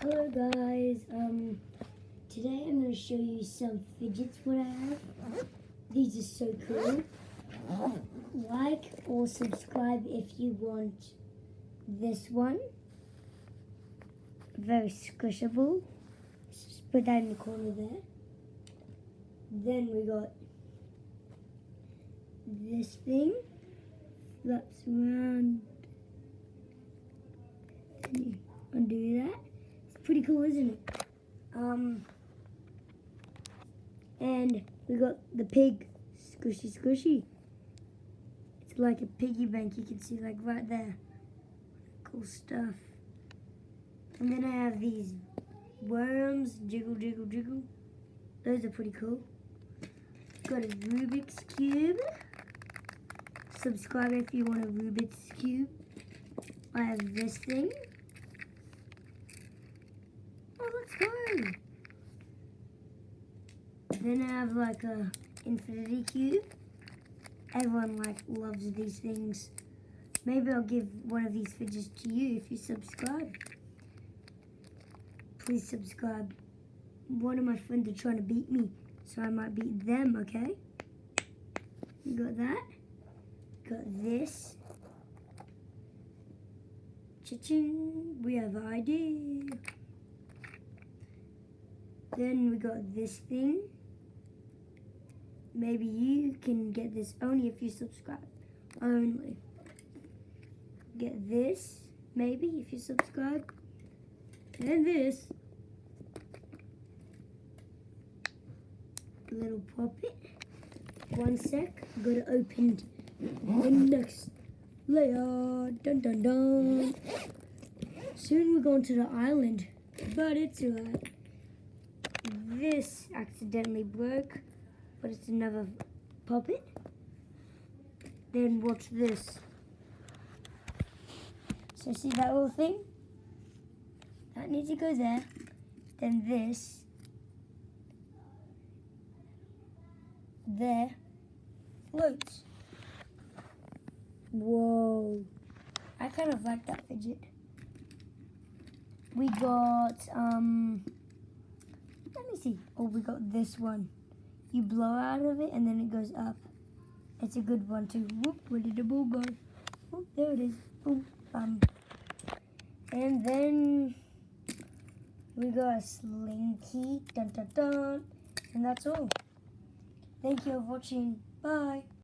Hello guys, today I'm going to show you some fidgets what I have. These are so cool. Like or subscribe if you want this one. Very squishable. Just put that in the corner there. Then we got this thing. Flaps around. Then you undo that. Pretty cool, isn't it? And we got the pig, squishy. It's like a piggy bank, you can see like right there. Cool stuff. And then I have these worms, jiggle. Those are pretty cool. Got a Rubik's Cube. Subscribe if you want a Rubik's Cube. I have this thing. Let's go. Then I have like a infinity cube. Everyone loves these things. Maybe I'll give one of these fidgets to you if you subscribe. Please subscribe. One of my friends are trying to beat me, so I might beat them, okay? You got that. Got this. Cha-ching. We have an idea. Then we got this thing. Maybe you can get this only if you subscribe. Only. Get this, maybe, if you subscribe. And this. Little puppet. One sec. Gotta open the next layer. Dun. Soon we're going to the island. But it's alright. This accidentally broke, but it's another puppet. Then watch this. So see that little thing? That needs to go there. Then this. There. Floats. Whoa. I kind of like that fidget. We got, let me see. Oh, we got this one. You blow out of it and then it goes up. It's a good one too. Whoop, where did the ball go? Oh, there it is. Boom, bam. And then we got a slinky. Dun. And that's all. Thank you for watching. Bye.